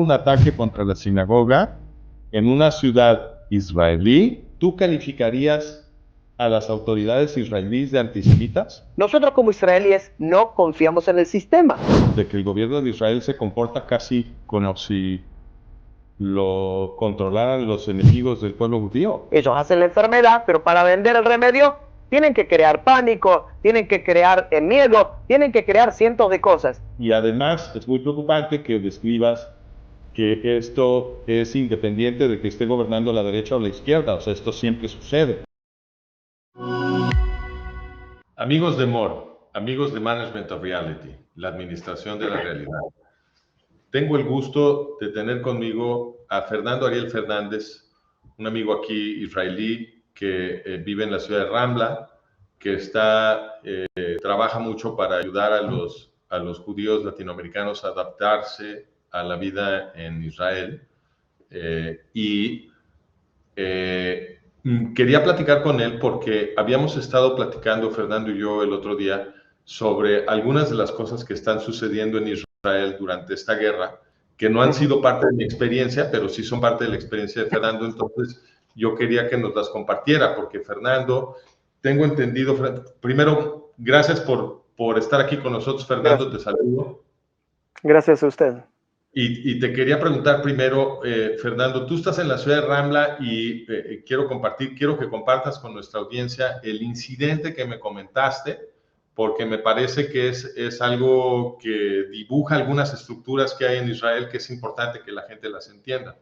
un ataque contra la sinagoga en una ciudad israelí, ¿tú calificarías a las autoridades israelíes de antisemitas? Nosotros como israelíes no confiamos en el sistema. De que el gobierno de Israel se comporta casi como si lo controlaran los enemigos del pueblo judío. Ellos hacen la enfermedad, pero para vender el remedio tienen que crear pánico, tienen que crear miedo, tienen que crear cientos de cosas. Y además es muy preocupante que describas que esto es independiente de que esté gobernando la derecha o la izquierda, o sea, esto siempre sucede. Amigos de MORE, amigos de Management of Reality, la administración de la realidad. Tengo el gusto de tener conmigo a Fernando Ariel Fernández, un amigo aquí israelí que vive en la ciudad de Ramla, que trabaja mucho para ayudar a los judíos latinoamericanos a adaptarse a la vida en Israel. Quería platicar con él porque habíamos estado platicando, Fernando y yo, el otro día, sobre algunas de las cosas que están sucediendo en Israel durante esta guerra, que no han sido parte de mi experiencia, pero sí son parte de la experiencia de Fernando. Entonces, yo quería que nos las compartiera, porque Fernando, tengo entendido, primero, gracias por estar aquí con nosotros, Fernando, Gracias. te saludo. Gracias a usted. Y te quería preguntar primero, Fernando, tú estás en la ciudad de Ramla y quiero que compartas con nuestra audiencia el incidente que me comentaste, porque me parece que es algo que dibuja algunas estructuras que hay en Israel que es importante que la gente las entienda.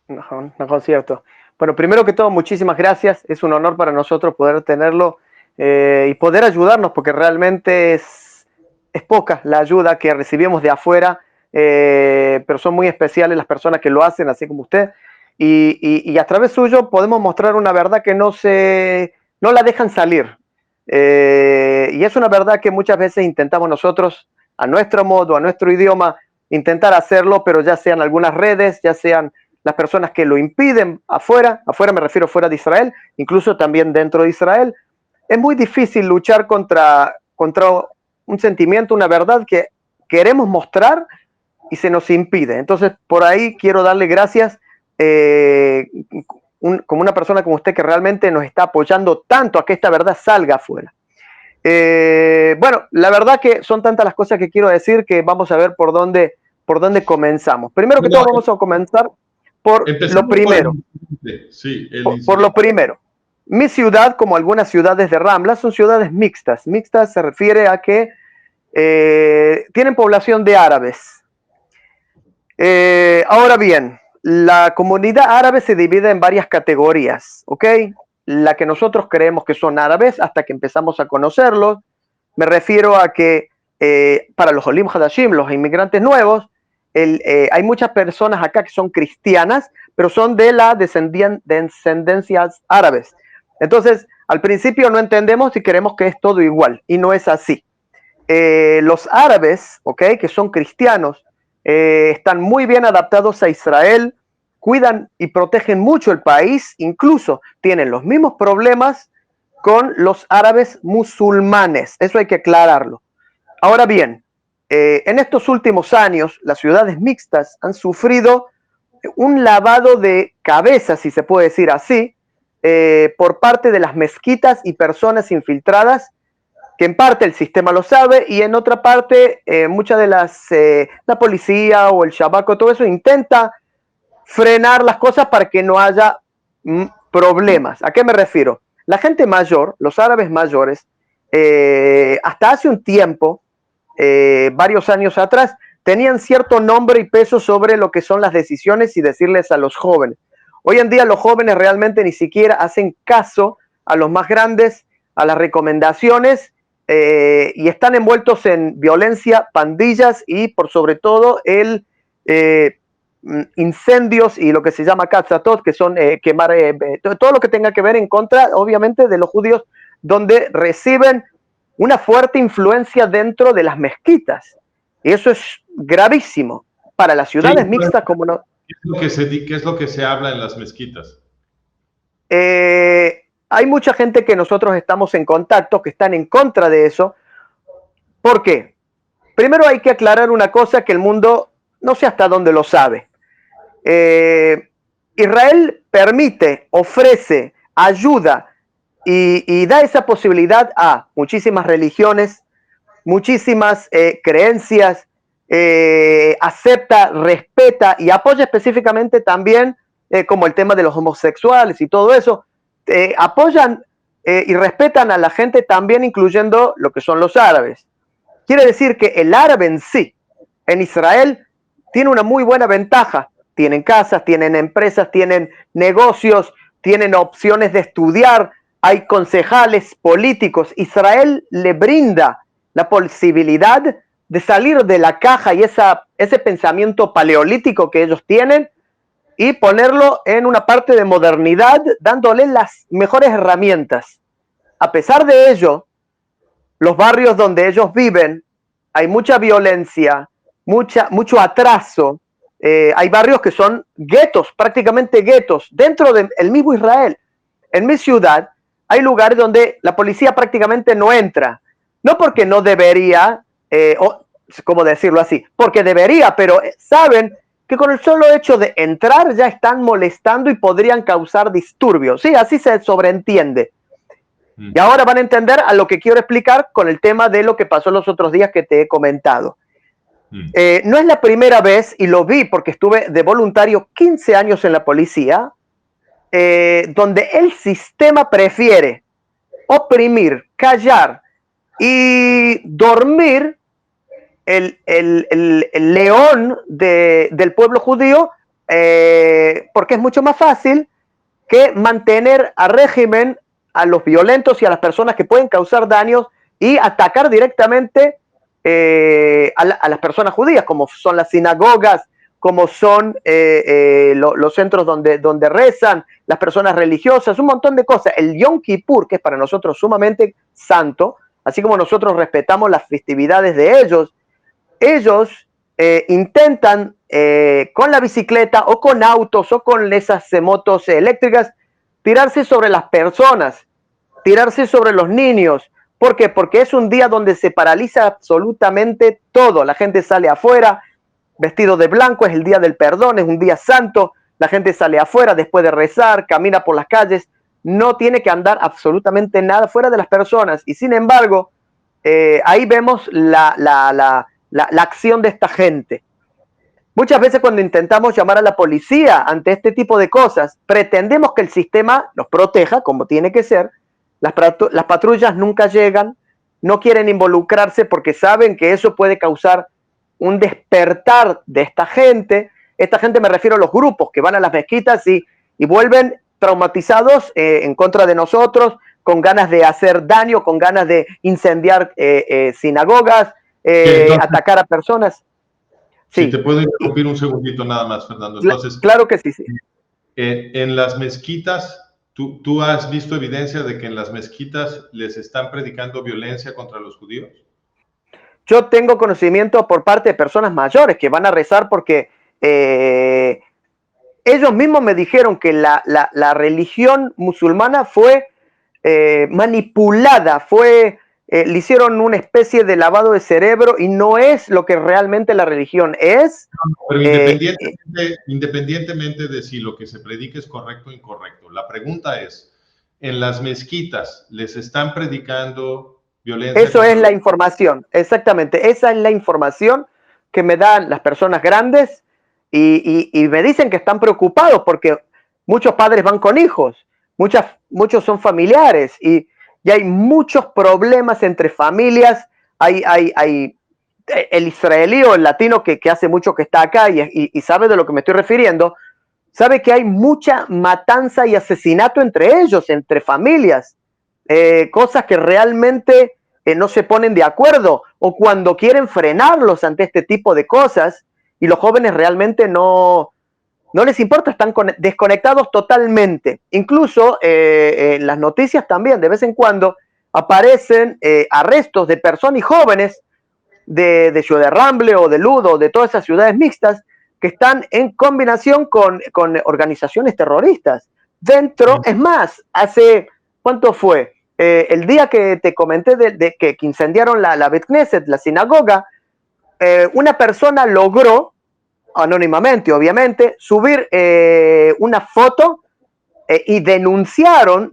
No, cierto. Bueno, primero que todo, muchísimas gracias. Es un honor para nosotros poder tenerlo y poder ayudarnos, porque realmente es poca la ayuda que recibimos de afuera, pero son muy especiales las personas que lo hacen, así como usted. Y a través suyo podemos mostrar una verdad que no la dejan salir. Y es una verdad que muchas veces intentamos nosotros, a nuestro modo, a nuestro idioma, intentar hacerlo, pero ya sean algunas redes, ya sean las personas que lo impiden afuera me refiero fuera de Israel, incluso también dentro de Israel, es muy difícil luchar contra un sentimiento, una verdad que queremos mostrar y se nos impide. Entonces, por ahí quiero darle gracias como una persona como usted que realmente nos está apoyando tanto a que esta verdad salga afuera. Bueno, la verdad que son tantas las cosas que quiero decir que vamos a ver por dónde comenzamos. Primero que todo vamos a comenzar por lo primero. Por lo primero. Mi ciudad, como algunas ciudades de Ramla, son ciudades mixtas. Mixtas se refiere a que tienen población de árabes. Ahora bien, la comunidad árabe se divide en varias categorías, ¿ok? La que nosotros creemos que son árabes hasta que empezamos a conocerlos. Me refiero a que para los Olim Hadashim, los inmigrantes nuevos, hay muchas personas acá que son cristianas, pero son de la descendencias árabes. Entonces, al principio no entendemos y creemos que es todo igual, y no es así. Los árabes, ¿ok?, que son cristianos, están muy bien adaptados a Israel, cuidan y protegen mucho el país, incluso tienen los mismos problemas con los árabes musulmanes. Eso hay que aclararlo. Ahora bien, en estos últimos años, las ciudades mixtas han sufrido un lavado de cabeza, si se puede decir así, por parte de las mezquitas y personas infiltradas, que en parte el sistema lo sabe y en otra parte muchas de la policía o el Shabak o todo eso intenta frenar las cosas para que no haya problemas. ¿A qué me refiero? La gente mayor, los árabes mayores, hasta hace un tiempo, varios años atrás, tenían cierto nombre y peso sobre lo que son las decisiones y decirles a los jóvenes. Hoy en día los jóvenes realmente ni siquiera hacen caso a los más grandes, a las recomendaciones, y están envueltos en violencia, pandillas y por sobre todo incendios y lo que se llama katzatot, que son quemar todo lo que tenga que ver en contra, obviamente, de los judíos, donde reciben una fuerte influencia dentro de las mezquitas. Y eso es gravísimo para las ciudades mixtas como no. ¿Qué es lo que se habla en las mezquitas? Hay mucha gente que nosotros estamos en contacto, que están en contra de eso. ¿Por qué? Primero hay que aclarar una cosa que el mundo no sé hasta dónde lo sabe. Israel permite, ofrece, ayuda y da esa posibilidad a muchísimas religiones, muchísimas creencias, acepta, respeta y apoya específicamente también, como el tema de los homosexuales y todo eso, apoyan y respetan a la gente también, incluyendo lo que son los árabes. Quiere decir que el árabe en sí, en Israel, tiene una muy buena ventaja. Tienen casas, tienen empresas, tienen negocios, tienen opciones de estudiar, hay concejales políticos. Israel le brinda la posibilidad de salir de la caja y ese pensamiento paleolítico que ellos tienen y ponerlo en una parte de modernidad, dándole las mejores herramientas. A pesar de ello, los barrios donde ellos viven, hay mucha violencia, mucho atraso. Hay barrios que son guetos, prácticamente guetos, dentro del mismo Israel. En mi ciudad hay lugares donde la policía prácticamente no entra. No porque no debería, o cómo decirlo así, porque debería, pero saben que con el solo hecho de entrar ya están molestando y podrían causar disturbios. Sí, así se sobreentiende. Y ahora van a entender a lo que quiero explicar con el tema de lo que pasó los otros días que te he comentado. No es la primera vez, y lo vi porque estuve de voluntario 15 años en la policía, donde el sistema prefiere oprimir, callar y dormir el león del pueblo judío, porque es mucho más fácil que mantener al régimen, a los violentos y a las personas que pueden causar daños y atacar directamente a las personas judías, como son las sinagogas, como son los centros donde rezan, las personas religiosas, un montón de cosas. El Yom Kippur, que es para nosotros sumamente santo, así como nosotros respetamos las festividades de ellos intentan con la bicicleta o con autos o con esas motos eléctricas tirarse sobre las personas, tirarse sobre los niños. ¿Por qué? Porque es un día donde se paraliza absolutamente todo. La gente sale afuera vestido de blanco, es el día del perdón, es un día santo. La gente sale afuera después de rezar, camina por las calles, no tiene que andar absolutamente nada fuera de las personas. Y sin embargo, ahí vemos la acción de esta gente. Muchas veces cuando intentamos llamar a la policía ante este tipo de cosas, pretendemos que el sistema los proteja, como tiene que ser. Las patrullas nunca llegan, no quieren involucrarse porque saben que eso puede causar un despertar de esta gente. Esta gente, me refiero a los grupos que van a las mezquitas y vuelven traumatizados en contra de nosotros, con ganas de hacer daño, con ganas de incendiar sinagogas, atacar a personas. Sí. Si te puedo interrumpir un segundito nada más, Fernando. Entonces, claro que sí. Sí. En las mezquitas, ¿tú has visto evidencia de que en las mezquitas les están predicando violencia contra los judíos? Yo tengo conocimiento por parte de personas mayores que van a rezar porque ellos mismos me dijeron que la religión musulmana fue manipulada, le hicieron una especie de lavado de cerebro y no es lo que realmente la religión es. Pero independientemente de si lo que se predica es correcto o incorrecto, la pregunta es, ¿en las mezquitas les están predicando violencia? Eso es la información, exactamente. Esa es la información que me dan las personas grandes y me dicen que están preocupados porque muchos padres van con hijos, muchos son familiares y hay muchos problemas entre familias. Hay el israelí o el latino que hace mucho que está acá y sabe de lo que me estoy refiriendo, sabe que hay mucha matanza y asesinato entre ellos, entre familias, cosas que realmente no se ponen de acuerdo, o cuando quieren frenarlos ante este tipo de cosas y los jóvenes realmente no les importa, están desconectados totalmente. Incluso en las noticias también de vez en cuando aparecen arrestos de personas y jóvenes de Ciudad de Ramble o de Ludo o de todas esas ciudades mixtas que están en combinación con organizaciones terroristas. Dentro, es más, hace, ¿cuánto fue? El día que te comenté de que incendiaron la Bet Knesset, la sinagoga, una persona logró anónimamente, obviamente, subir una foto y denunciaron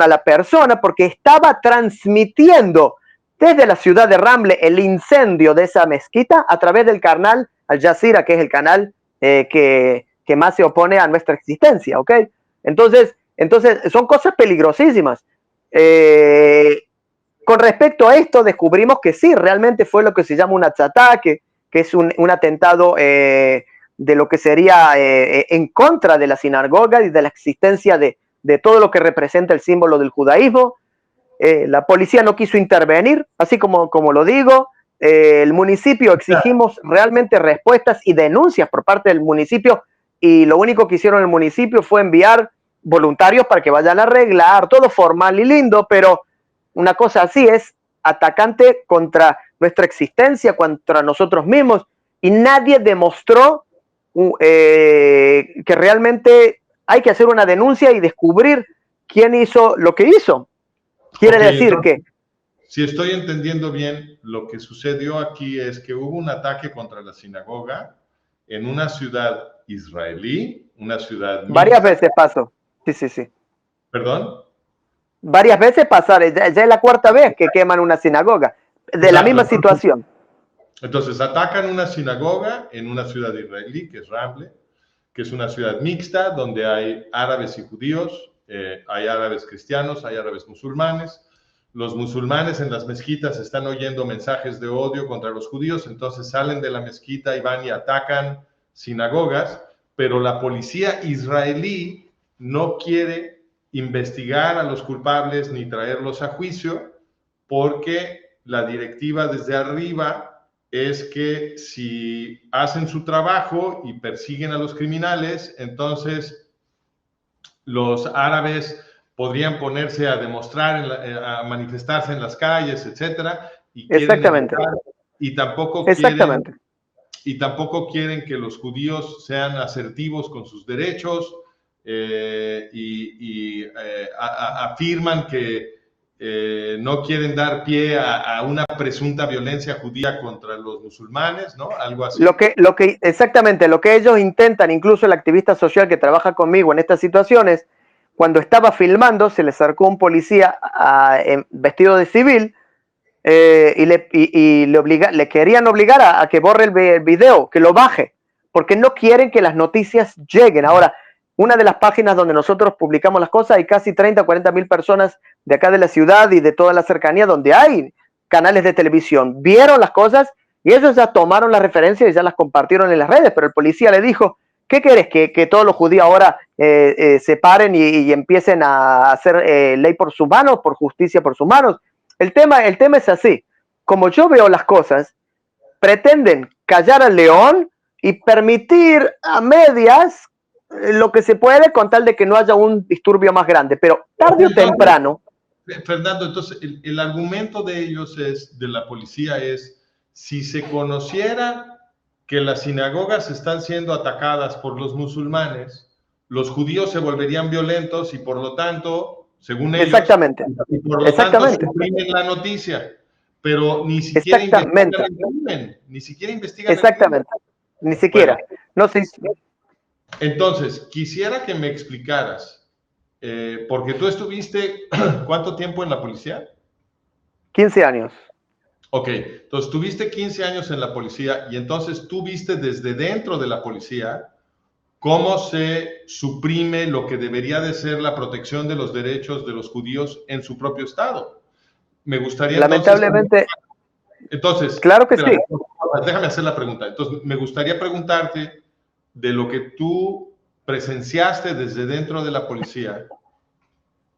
a la persona porque estaba transmitiendo desde la ciudad de Ramle el incendio de esa mezquita a través del canal Al Jazeera, que es el canal que más se opone a nuestra existencia, ¿ok? Entonces son cosas peligrosísimas. Con respecto a esto, descubrimos que sí, realmente fue lo que se llama un ataque, que es un atentado de lo que sería en contra de la sinagoga y de la existencia de todo lo que representa el símbolo del judaísmo. La policía no quiso intervenir, así como lo digo. El municipio exigimos realmente respuestas y denuncias por parte del municipio, y lo único que hicieron el municipio fue enviar voluntarios para que vayan a arreglar, todo formal y lindo, pero una cosa así es atacante contra nuestra existencia, contra nosotros mismos, y nadie demostró que realmente hay que hacer una denuncia y descubrir quién hizo lo que hizo. Quiere decir entonces, que... Si estoy entendiendo bien, lo que sucedió aquí es que hubo un ataque contra la sinagoga en una ciudad israelí, una ciudad mixta. Varias veces pasó. Sí. ¿Perdón? Varias veces pasaron. Ya es la cuarta vez que queman una sinagoga. De la misma situación. Entonces, atacan una sinagoga en una ciudad israelí, que es Ramle, que es una ciudad mixta, donde hay árabes y judíos, hay árabes cristianos, hay árabes musulmanes. Los musulmanes en las mezquitas están oyendo mensajes de odio contra los judíos, entonces salen de la mezquita y van y atacan sinagogas, pero la policía israelí no quiere investigar a los culpables ni traerlos a juicio, porque la directiva desde arriba es que si hacen su trabajo y persiguen a los criminales, entonces los árabes podrían ponerse a demostrar, a manifestarse en las calles, etcétera, y Exactamente. Y tampoco quieren que los judíos sean asertivos con sus derechos, afirman que no quieren dar pie a una presunta violencia judía contra los musulmanes, ¿no? Algo así. Exactamente, lo que ellos intentan, incluso el activista social que trabaja conmigo en estas situaciones, cuando estaba filmando, se le acercó un policía vestido de civil y le querían obligar a que borre el video, que lo baje, porque no quieren que las noticias lleguen. Ahora, una de las páginas donde nosotros publicamos las cosas, hay casi 30 o 40 mil personas de acá de la ciudad y de toda la cercanía donde hay canales de televisión. Vieron las cosas y ellos ya tomaron las referencias y ya las compartieron en las redes, pero el policía le dijo: ¿qué querés? ¿Que todos los judíos ahora se paren y empiecen a hacer ley por sus manos, por justicia por sus manos? El tema es así. Como yo veo las cosas, pretenden callar al león y permitir a medias lo que se puede con tal de que no haya un disturbio más grande, pero tarde o temprano... Fernando, entonces el argumento de ellos de la policía es: si se conociera que las sinagogas están siendo atacadas por los musulmanes, los judíos se volverían violentos y por lo tanto, según ellos, exactamente, y por lo tanto suprimen la noticia, pero ni siquiera investigan el crimen, ni siquiera investigan exactamente, el crimen. Ni siquiera. Bueno, no sé. Entonces, quisiera que me explicaras, porque tú estuviste, ¿cuánto tiempo en la policía? 15 años. Ok, entonces tuviste 15 años en la policía y entonces tú viste desde dentro de la policía cómo se suprime lo que debería de ser la protección de los derechos de los judíos en su propio estado. Me gustaría lamentablemente. Entonces, claro que sí. Déjame hacer la pregunta. Entonces, me gustaría preguntarte de lo que tú presenciaste desde dentro de la policía.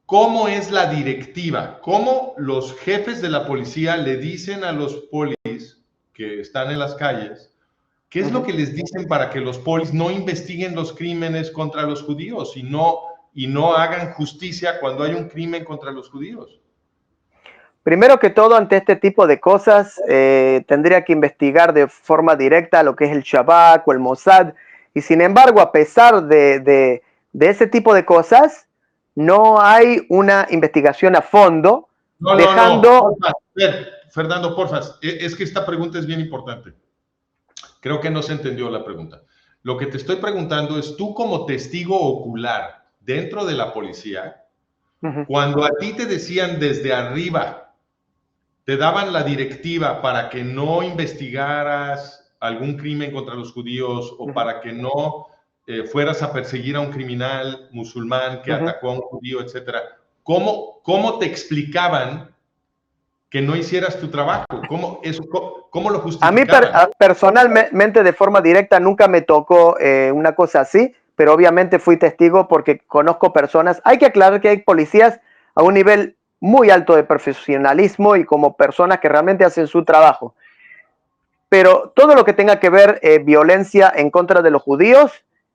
¿Cómo es la directiva? ¿Cómo los jefes de la policía le dicen a los polis que están en las calles? ¿Qué es lo que les dicen para que los polis no investiguen los crímenes contra los judíos y no hagan justicia cuando hay un crimen contra los judíos? Primero que todo, ante este tipo de cosas, tendría que investigar de forma directa lo que es el Shabak o el Mossad. Y sin embargo, a pesar de ese tipo de cosas, no hay una investigación a fondo, No. Fernando, porfa, es que esta pregunta es bien importante. Creo que no se entendió la pregunta. Lo que te estoy preguntando es, tú como testigo ocular dentro de la policía, cuando a ti te decían desde arriba, te daban la directiva para que no investigaras algún crimen contra los judíos o para que no fueras a perseguir a un criminal musulmán que atacó a un judío, etcétera. ¿Cómo te explicaban que no hicieras tu trabajo? ¿Cómo lo justificaban? A mí personalmente, de forma directa, nunca me tocó una cosa así, pero obviamente fui testigo porque conozco personas. Hay que aclarar que hay policías a un nivel muy alto de profesionalismo y como personas que realmente hacen su trabajo. Pero todo lo que tenga que ver violencia en contra de los judíos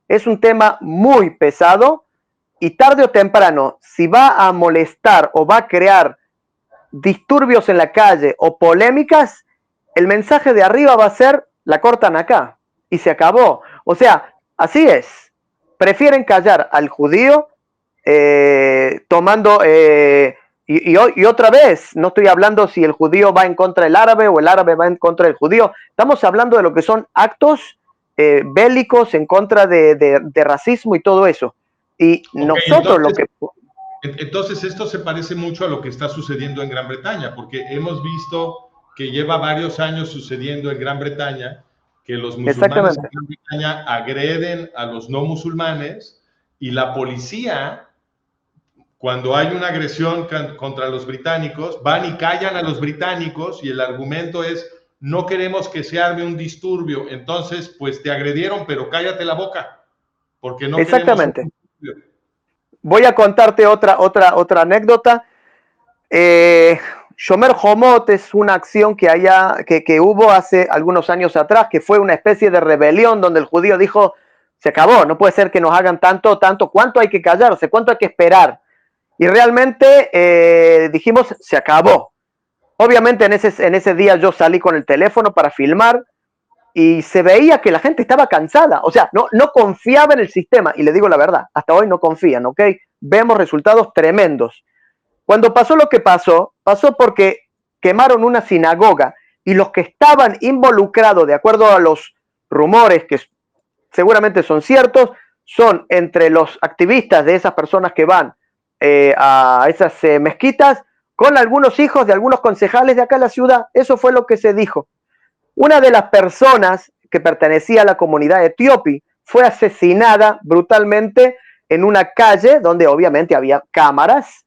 es un tema muy pesado y tarde o temprano, si va a molestar o va a crear disturbios en la calle o polémicas, el mensaje de arriba va a ser, la cortan acá y se acabó. O sea, así es. Prefieren callar al judío tomando... Y otra vez, no estoy hablando si el judío va en contra del árabe o el árabe va en contra del judío. Estamos hablando de lo que son actos bélicos en contra de racismo y todo eso. Y okay, nosotros Entonces esto se parece mucho a lo que está sucediendo en Gran Bretaña, porque hemos visto que lleva varios años sucediendo en Gran Bretaña, que los musulmanes en Gran Bretaña agreden a los no musulmanes y la policía, cuando hay una agresión contra los británicos, van y callan a los británicos y el argumento es, no queremos que se arme un disturbio, entonces pues te agredieron, pero cállate la boca, porque no queremos un disturbio. Voy a contarte otra anécdota. Shomer Homot es una acción que hubo hace algunos años atrás, que fue una especie de rebelión donde el judío dijo, se acabó, no puede ser que nos hagan tanto, ¿cuánto hay que callarse? ¿Cuánto hay que esperar? Y realmente dijimos, se acabó. Obviamente en ese día yo salí con el teléfono para filmar y se veía que la gente estaba cansada, o sea, no confiaba en el sistema, y le digo la verdad, hasta hoy no confían, ¿ok? Vemos resultados tremendos. Cuando pasó lo que pasó porque quemaron una sinagoga, y los que estaban involucrados, de acuerdo a los rumores, que seguramente son ciertos, son entre los activistas de esas personas que van a esas mezquitas, con algunos hijos de algunos concejales de acá en la ciudad. Eso fue lo que se dijo. Una de las personas que pertenecía a la comunidad etíope fue asesinada brutalmente en una calle donde obviamente había cámaras.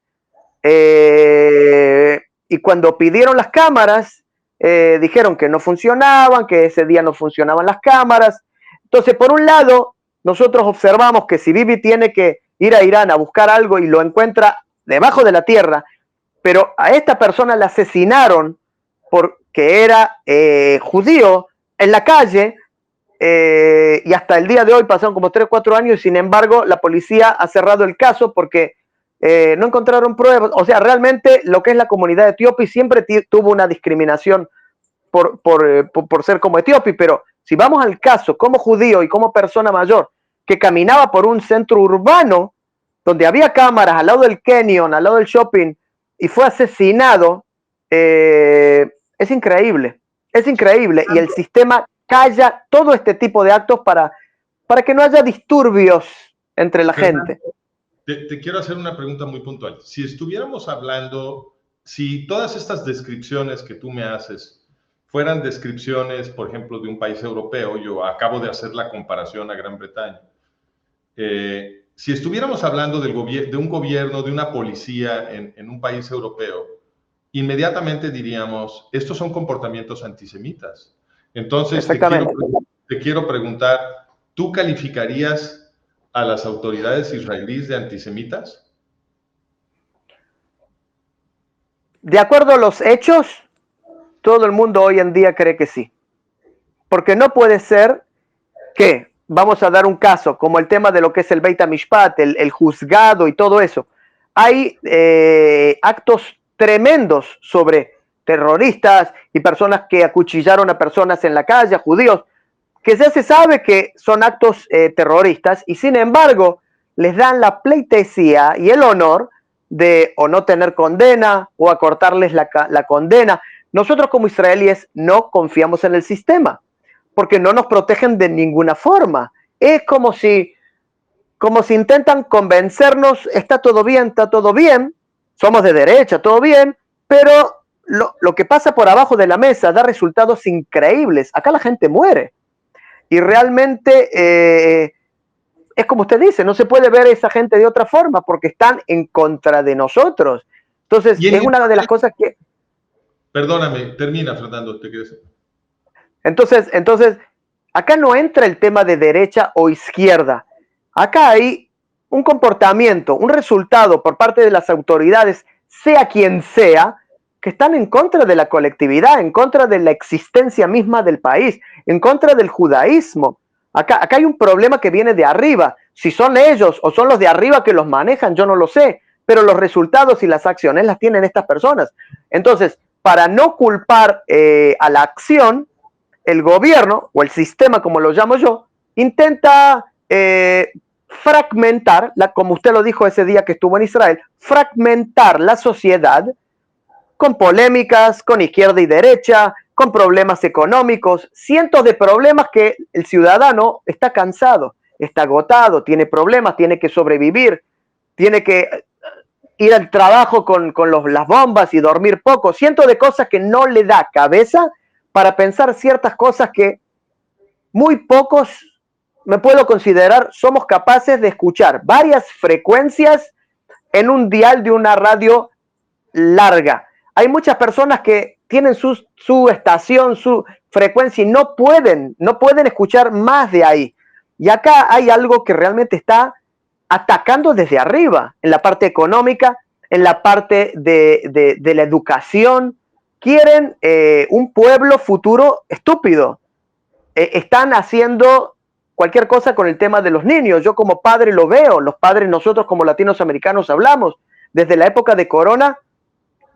Y cuando pidieron las cámaras, dijeron que no funcionaban, que ese día no funcionaban las cámaras. Entonces, por un lado, nosotros observamos que si Bibi tiene que ir a Irán a buscar algo y lo encuentra debajo de la tierra, pero a esta persona la asesinaron porque era judío en la calle, y hasta el día de hoy pasaron como 3 o 4 años y sin embargo la policía ha cerrado el caso porque no encontraron pruebas. O sea, realmente lo que es la comunidad etíope siempre tuvo una discriminación por ser como etíope, pero si vamos al caso como judío y como persona mayor que caminaba por un centro urbano donde había cámaras al lado del canyon, al lado del shopping, y fue asesinado, es increíble, y el sistema calla todo este tipo de actos para que no haya disturbios entre la gente. Te quiero hacer una pregunta muy puntual. Si estuviéramos hablando, si todas estas descripciones que tú me haces fueran descripciones, por ejemplo, de un país europeo, yo acabo de hacer la comparación a Gran Bretaña, si estuviéramos hablando de un gobierno, de una policía en un país europeo, inmediatamente diríamos, estos son comportamientos antisemitas. Entonces, te quiero preguntar, ¿tú calificarías a las autoridades israelíes de antisemitas? De acuerdo a los hechos, todo el mundo hoy en día cree que sí. Porque no puede ser que, vamos a dar un caso, como el tema de lo que es el Beit HaMishpat, el juzgado y todo eso. Hay actos tremendos sobre terroristas y personas que acuchillaron a personas en la calle, a judíos, que ya se sabe que son actos terroristas y sin embargo les dan la pleitesía y el honor de o no tener condena o acortarles la condena. Nosotros como israelíes no confiamos en el sistema porque no nos protegen de ninguna forma. es como si intentan convencernos, está todo bien, somos de derecha, todo bien, pero lo que pasa por abajo de la mesa da resultados increíbles. Acá la gente muere. Y realmente es como usted dice, no se puede ver a esa gente de otra forma porque están en contra de nosotros. Entonces, es una de las cosas que... Perdóname, termina, Fernando, ¿te quieres? Entonces, acá no entra el tema de derecha o izquierda. Acá hay un comportamiento, un resultado por parte de las autoridades, sea quien sea, que están en contra de la colectividad, en contra de la existencia misma del país, en contra del judaísmo. Acá hay un problema que viene de arriba. Si son ellos o son los de arriba que los manejan, yo no lo sé, pero los resultados y las acciones las tienen estas personas. Entonces, para no culpar a la acción, el gobierno o el sistema, como lo llamo yo, intenta fragmentar, como usted lo dijo ese día que estuvo en Israel, fragmentar la sociedad con polémicas, con izquierda y derecha, con problemas económicos, cientos de problemas que el ciudadano está cansado, está agotado, tiene problemas, tiene que sobrevivir, tiene que ir al trabajo con las bombas y dormir poco, cientos de cosas que no le da cabeza para pensar ciertas cosas que muy pocos, me puedo considerar, somos capaces de escuchar varias frecuencias en un dial de una radio larga. Hay muchas personas que tienen su estación, su frecuencia y no pueden escuchar más de ahí. Y acá hay algo que realmente está atacando desde arriba, en la parte económica, en la parte de la educación. Quieren un pueblo futuro estúpido. Están haciendo cualquier cosa con el tema de los niños. Yo como padre lo veo, los padres nosotros como latinoamericanos hablamos. Desde la época de Corona,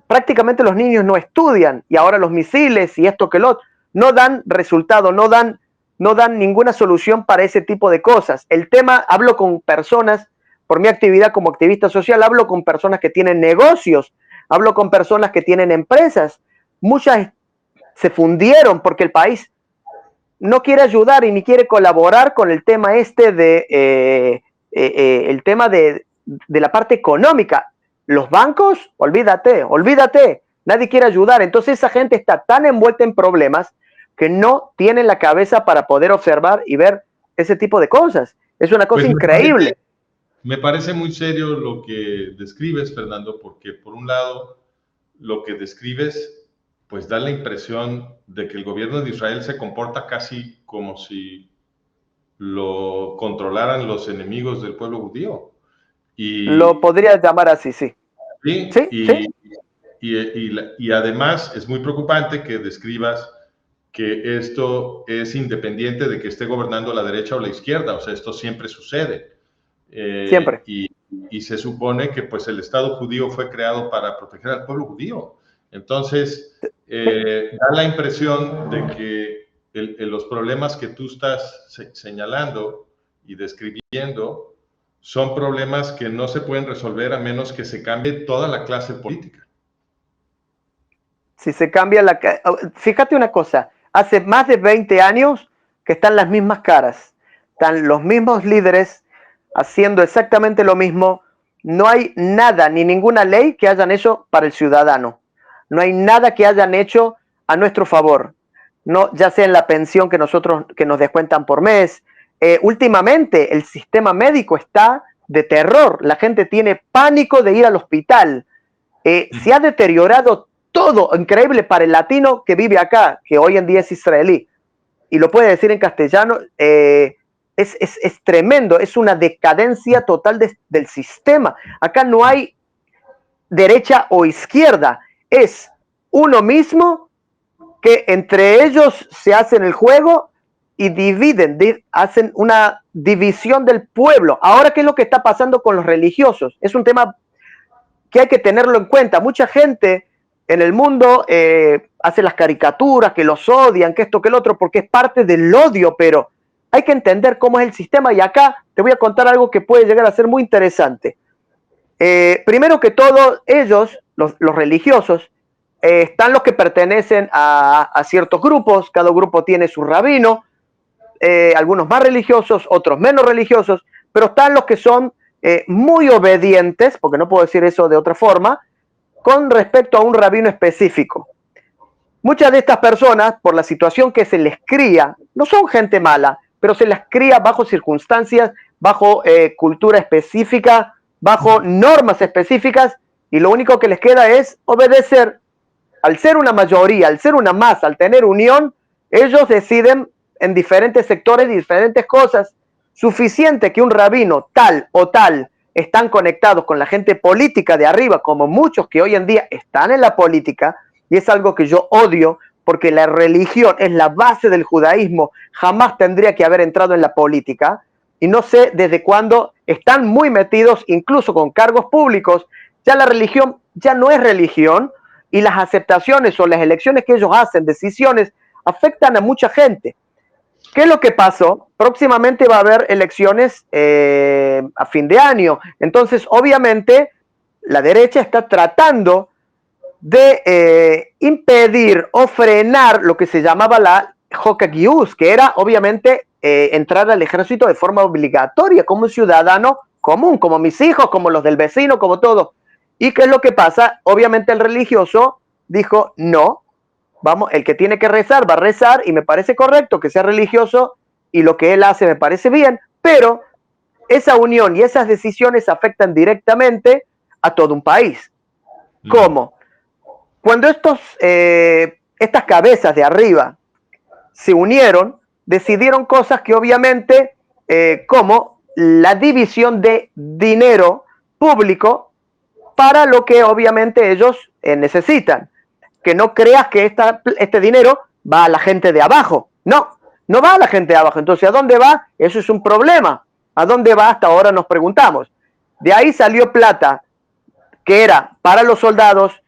prácticamente los niños no estudian y ahora los misiles y esto que lo otro no dan resultado, no dan ninguna solución para ese tipo de cosas. El tema, hablo con personas, por mi actividad como activista social, hablo con personas que tienen negocios, hablo con personas que tienen empresas. Muchas se fundieron porque el país no quiere ayudar y ni quiere colaborar con el tema el tema de la parte económica. Los bancos, olvídate, nadie quiere ayudar. Entonces esa gente está tan envuelta en problemas que no tienen la cabeza para poder observar y ver ese tipo de cosas. Es una cosa increíble. Me parece muy serio lo que describes, Fernando, porque por un lado, lo que describes, pues da la impresión de que el gobierno de Israel se comporta casi como si lo controlaran los enemigos del pueblo judío. Lo podría llamar así, sí. Sí, ¿Sí? Y además es muy preocupante que describas que esto es independiente de que esté gobernando la derecha o la izquierda, o sea, esto siempre sucede. Siempre. Y se supone que pues el Estado judío fue creado para proteger al pueblo judío. Entonces, da la impresión de que los problemas que tú estás señalando y describiendo son problemas que no se pueden resolver a menos que se cambie toda la clase política. Si se cambia fíjate una cosa, hace más de 20 años que están las mismas caras, están los mismos líderes haciendo exactamente lo mismo. No hay nada, ni ninguna ley que hayan hecho para el ciudadano. No hay nada que hayan hecho a nuestro favor. No, ya sea en la pensión que nos descuentan por mes. Últimamente el sistema médico está de terror. La gente tiene pánico de ir al hospital. Se ha deteriorado todo, increíble para el latino que vive acá, que hoy en día es israelí, y lo puede decir en castellano, es tremendo, es una decadencia total del sistema. Acá no hay derecha o izquierda, es uno mismo que entre ellos se hacen el juego y dividen, hacen una división del pueblo. Ahora, ¿qué es lo que está pasando con los religiosos? Es un tema que hay que tenerlo en cuenta. Mucha gente en el mundo hace las caricaturas, que los odian, que esto, que el otro, porque es parte del odio, pero hay que entender cómo es el sistema. Y acá te voy a contar algo que puede llegar a ser muy interesante. Primero que todo, ellos, los religiosos, están los que pertenecen a ciertos grupos, cada grupo tiene su rabino, algunos más religiosos, otros menos religiosos, pero están los que son muy obedientes, porque no puedo decir eso de otra forma, con respecto a un rabino específico. Muchas de estas personas, por la situación que se les cría, no son gente mala, pero se las cría bajo circunstancias, bajo cultura específica, bajo normas específicas, y lo único que les queda es obedecer. Al ser una mayoría, al ser una masa, al tener unión, ellos deciden en diferentes sectores diferentes cosas. Suficiente que un rabino tal o tal están conectados con la gente política de arriba, como muchos que hoy en día están en la política, y es algo que yo odio, porque la religión es la base del judaísmo, jamás tendría que haber entrado en la política, y no sé desde cuándo están muy metidos, incluso con cargos públicos. Ya la religión ya no es religión, y las aceptaciones o las elecciones que ellos hacen, decisiones, afectan a mucha gente. ¿Qué es lo que pasó? Próximamente va a haber elecciones a fin de año. Entonces, obviamente, la derecha está tratando de impedir o frenar lo que se llamaba la Hoka Gius, que era, obviamente, entrar al ejército de forma obligatoria como un ciudadano común, como mis hijos, como los del vecino, como todo. ¿Y qué es lo que pasa? Obviamente el religioso dijo, no, vamos, el que tiene que rezar va a rezar, y me parece correcto que sea religioso, y lo que él hace me parece bien, pero esa unión y esas decisiones afectan directamente a todo un país. ¿Cómo? Cuando estas cabezas de arriba se unieron, decidieron cosas que obviamente, como la división de dinero público para lo que obviamente ellos necesitan. Que no creas que este dinero va a la gente de abajo. No, no va a la gente de abajo. Entonces, ¿a dónde va? Eso es un problema. ¿A dónde va? Hasta ahora nos preguntamos. De ahí salió plata que era para los soldados,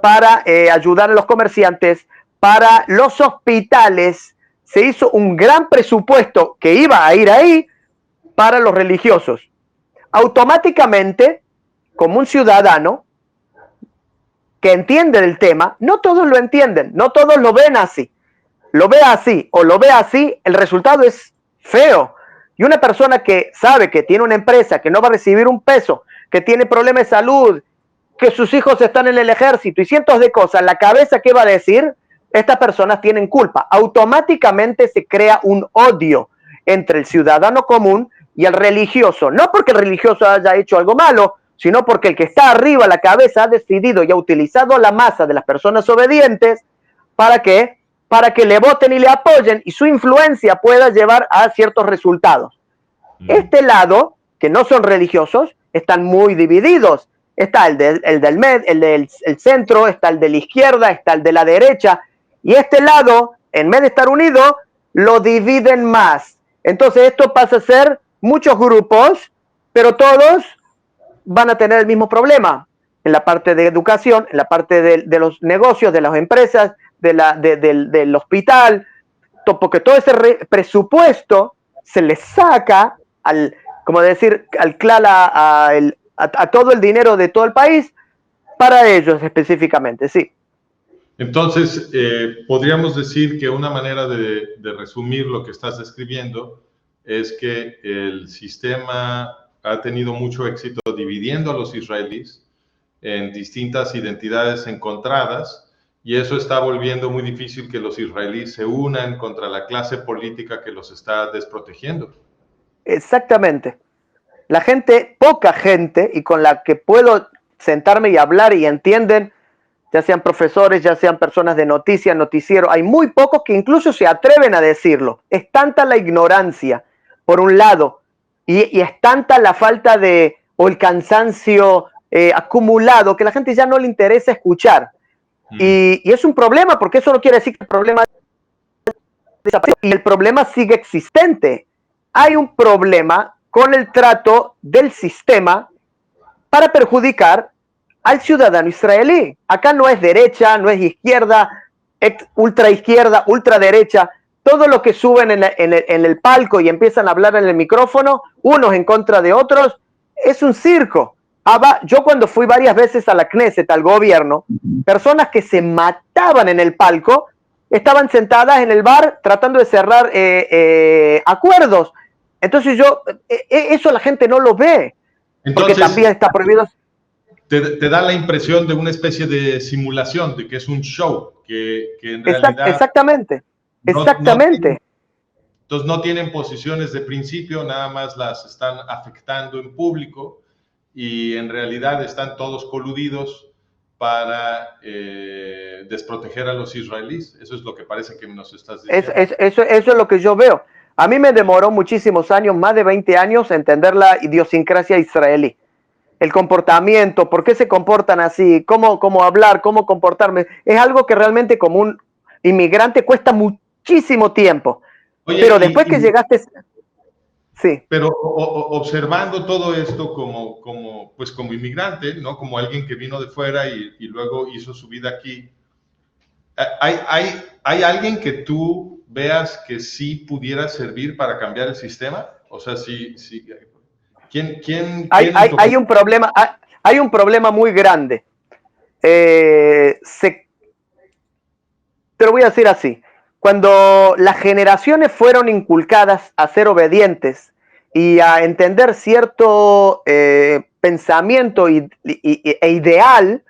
para ayudar a los comerciantes, para los hospitales. Se hizo un gran presupuesto que iba a ir ahí para los religiosos. Automáticamente, como un ciudadano que entiende el tema, no todos lo entienden, no todos lo ven así. Lo ve así o lo ve así, el resultado es feo. Y una persona que sabe que tiene una empresa, que no va a recibir un peso, que tiene problemas de salud, que sus hijos están en el ejército y cientos de cosas, la cabeza, ¿qué va a decir? Estas personas tienen culpa. Automáticamente se crea un odio entre el ciudadano común y el religioso. No porque el religioso haya hecho algo malo, sino porque el que está arriba, la cabeza, ha decidido y ha utilizado la masa de las personas obedientes para que le voten y le apoyen, y su influencia pueda llevar a ciertos resultados. Este lado, que no son religiosos, están muy divididos. Está el del centro, está el de la izquierda, está el de la derecha, y este lado, en vez de estar unido, lo dividen más. Entonces esto pasa a ser muchos grupos, pero todos van a tener el mismo problema en la parte de educación, en la parte de los negocios, de las empresas, del hospital, porque todo ese presupuesto se le saca a todo el dinero de todo el país para ellos específicamente, sí. Entonces, podríamos decir que una manera de resumir lo que estás describiendo es que el sistema ha tenido mucho éxito dividiendo a los israelíes en distintas identidades encontradas, y eso está volviendo muy difícil que los israelíes se unan contra la clase política que los está desprotegiendo. Exactamente. La gente, poca gente, y con la que puedo sentarme y hablar y entienden, ya sean profesores, ya sean personas de noticias, noticiero, hay muy pocos que incluso se atreven a decirlo. Es tanta la ignorancia, por un lado, y es tanta la falta o el cansancio acumulado, que a la gente ya no le interesa escuchar. Y es un problema, porque eso no quiere decir que el problema desapareció, y el problema sigue existente. Hay un problema con el trato del sistema para perjudicar al ciudadano israelí. Acá no es derecha, no es izquierda, ultraderecha. Todo lo que suben en el palco y empiezan a hablar en el micrófono, unos en contra de otros, es un circo. Yo cuando fui varias veces a la Knesset, al gobierno, personas que se mataban en el palco, estaban sentadas en el bar tratando de cerrar acuerdos. Entonces eso la gente no lo ve, porque Entonces, también está prohibido. te da la impresión de una especie de simulación, de que es un show, que en realidad... Exactamente, exactamente. Entonces no tienen posiciones de principio, nada más las están afectando en público y en realidad están todos coludidos para desproteger a los israelíes. Eso es lo que parece que nos estás diciendo. Eso es lo que yo veo. A mí me demoró muchísimos años, más de 20 años, entender la idiosincrasia israelí. El comportamiento, por qué se comportan así, cómo hablar, cómo comportarme. Es algo que realmente como un inmigrante cuesta muchísimo tiempo. Oye, pero después que llegaste... Sí. Pero observando todo esto pues como inmigrante, ¿no? Como alguien que vino de fuera y luego hizo su vida aquí, ¿hay alguien que tú veas que sí pudiera servir para cambiar el sistema? O sea, ¿quién hay un problema muy grande. Te lo voy a decir así. Cuando las generaciones fueron inculcadas a ser obedientes y a entender cierto pensamiento e ideal,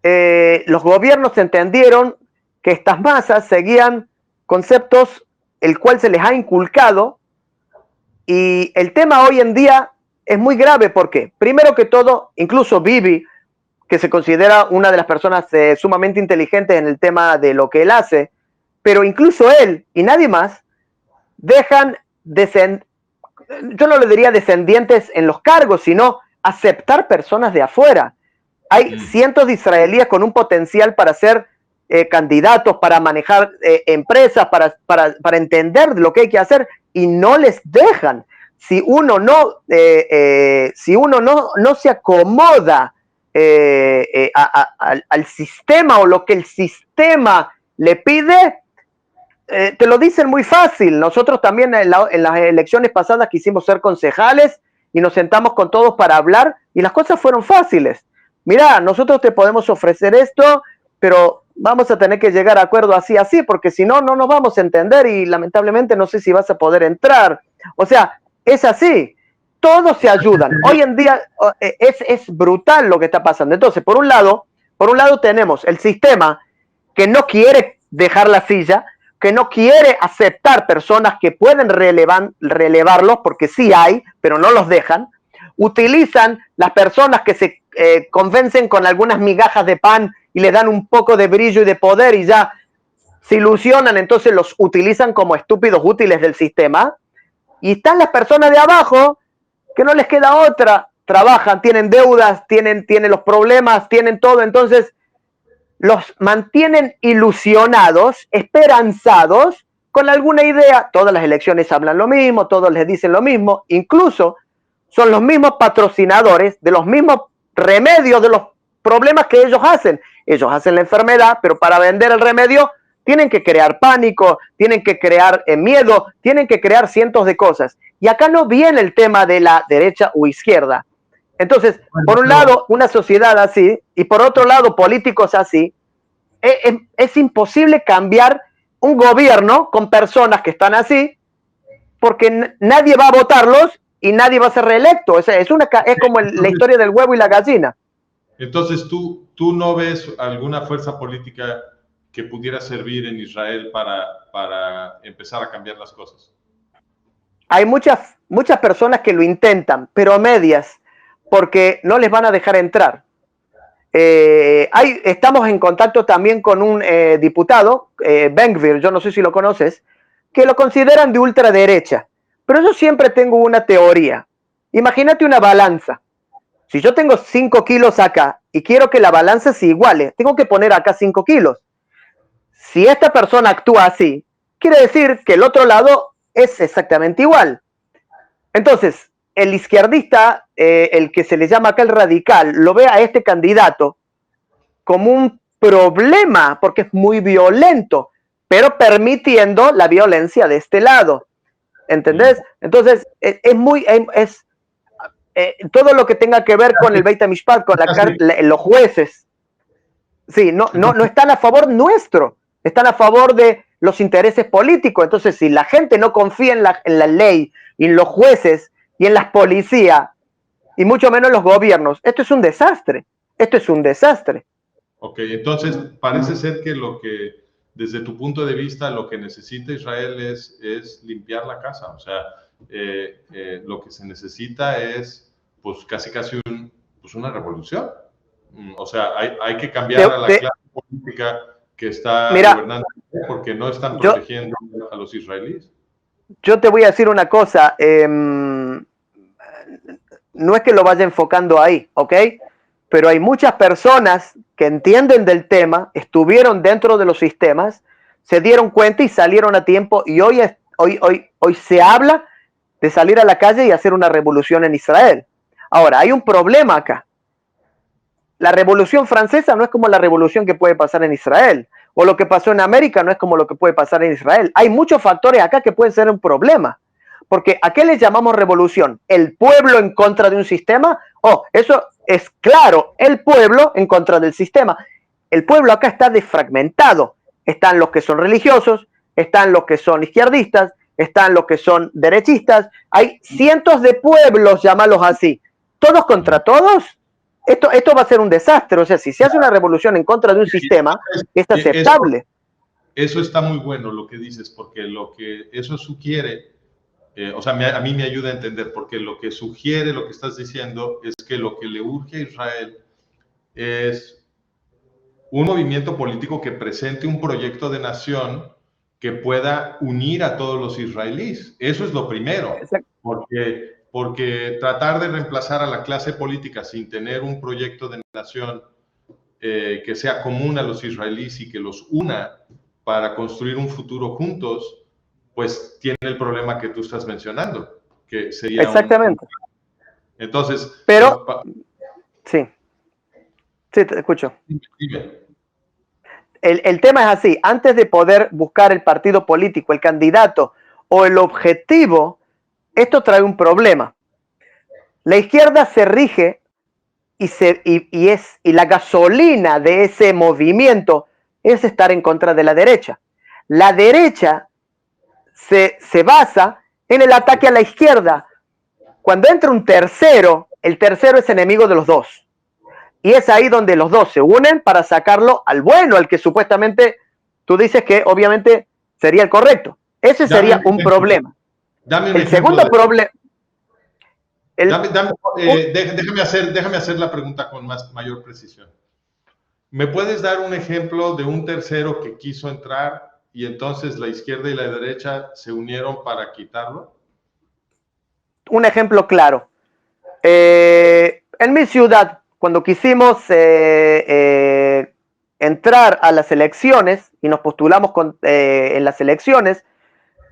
los gobiernos entendieron que estas masas seguían conceptos el cual se les ha inculcado, y el tema hoy en día es muy grave porque, primero que todo, incluso Bibi, que se considera una de las personas sumamente inteligentes en el tema de lo que él hace, pero incluso él y nadie más dejan yo no le diría descendientes en los cargos, sino aceptar personas de afuera. Hay cientos de israelíes con un potencial para ser candidatos, para manejar empresas, para entender lo que hay que hacer, y no les dejan. Si uno no se acomoda al sistema o lo que el sistema le pide, te lo dicen muy fácil. Nosotros también en las elecciones pasadas quisimos ser concejales y nos sentamos con todos para hablar y las cosas fueron fáciles. Mira, nosotros te podemos ofrecer esto, pero vamos a tener que llegar a acuerdo así, porque si no, no nos vamos a entender y lamentablemente no sé si vas a poder entrar. O sea, es así. Todos se ayudan. Hoy en día es brutal lo que está pasando. Entonces, por un lado tenemos el sistema que no quiere dejar la silla, que no quiere aceptar personas que pueden relevarlos, porque sí hay, pero no los dejan. Utilizan las personas que se convencen con algunas migajas de pan y le dan un poco de brillo y de poder y ya se ilusionan, entonces los utilizan como estúpidos útiles del sistema. Y están las personas de abajo que no les queda otra, trabajan, tienen deudas, tienen los problemas, tienen todo, entonces los mantienen ilusionados, esperanzados, con alguna idea. Todas las elecciones hablan lo mismo, todos les dicen lo mismo, incluso son los mismos patrocinadores de los mismos remedios de los problemas que ellos hacen. Ellos hacen la enfermedad, pero para vender el remedio tienen que crear pánico, tienen que crear miedo, tienen que crear cientos de cosas. Y acá no viene el tema de la derecha o izquierda. Entonces, por un lado, una sociedad así, y por otro lado, políticos así, es imposible cambiar un gobierno con personas que están así, porque nadie va a votarlos y nadie va a ser reelecto. Es como la historia del huevo y la gallina. Entonces, ¿tú no ves alguna fuerza política que pudiera servir en Israel para empezar a cambiar las cosas? Hay muchas personas que lo intentan, pero a medias, porque no les van a dejar entrar. Estamos en contacto también con un diputado, Ben Gvir, yo no sé si lo conoces, que lo consideran de ultraderecha. Pero yo siempre tengo una teoría. Imagínate una balanza. Si yo tengo 5 kilos acá y quiero que la balanza se iguale, tengo que poner acá 5 kilos. Si esta persona actúa así, quiere decir que el otro lado es exactamente igual. Entonces, el izquierdista, el que se le llama acá el radical, lo ve a este candidato como un problema porque es muy violento, pero permitiendo la violencia de este lado. ¿Entendés? Entonces, todo lo que tenga que ver con el Beit HaMishpat, con los jueces, sí, no están a favor nuestro. están a favor de los intereses políticos. Entonces, si la gente no confía en la ley, y en los jueces, y en las policías, y mucho menos en los gobiernos, esto es un desastre. Esto es un desastre. Ok, entonces parece ser que desde tu punto de vista, lo que necesita Israel es limpiar la casa. O sea, lo que se necesita es, pues, casi una revolución. O sea, hay que cambiar a la clase política que está gobernando, porque no están protegiendo a los israelíes. Yo te voy a decir una cosa. No es que lo vaya enfocando ahí, ¿ok? Pero hay muchas personas que entienden del tema, estuvieron dentro de los sistemas, se dieron cuenta y salieron a tiempo, y hoy se habla de salir a la calle y hacer una revolución en Israel. Ahora, hay un problema acá. La Revolución Francesa no es como la revolución que puede pasar en Israel, o lo que pasó en América no es como lo que puede pasar en Israel. Hay muchos factores acá que pueden ser un problema. Porque ¿a qué le llamamos revolución? ¿El pueblo en contra de un sistema? Oh, eso es claro, el pueblo en contra del sistema. El pueblo acá está desfragmentado. Están los que son religiosos, están los que son izquierdistas, están los que son derechistas. Hay cientos de pueblos, llamarlos así. ¿Todos contra todos? Esto va a ser un desastre. O sea, si se hace una revolución en contra de un sistema, es aceptable. Eso está muy bueno lo que dices, porque lo que eso sugiere... o sea, a mí me ayuda a entender, porque lo que sugiere, lo que estás diciendo, es que lo que le urge a Israel es un movimiento político que presente un proyecto de nación que pueda unir a todos los israelíes. Eso es lo primero, porque tratar de reemplazar a la clase política sin tener un proyecto de nación que sea común a los israelíes y que los una para construir un futuro juntos, pues tiene el problema que tú estás mencionando, que sería exactamente. Entonces, pero sí, te escucho. Dime. El tema es así: antes de poder buscar el partido político, el candidato o el objetivo, esto trae un problema. La izquierda se rige y la gasolina de ese movimiento es estar en contra de la derecha. La derecha se basa en el ataque a la izquierda. Cuando entra un tercero, el tercero es enemigo de los dos. Y es ahí donde los dos se unen para sacarlo al bueno, al que supuestamente tú dices que obviamente sería el correcto. Ese sería un problema. Dame un el segundo problema... déjame hacer la pregunta con mayor precisión. ¿Me puedes dar un ejemplo de un tercero que quiso entrar y entonces la izquierda y la derecha se unieron para quitarlo? Un ejemplo claro. En mi ciudad, cuando quisimos entrar a las elecciones y nos postulamos en las elecciones,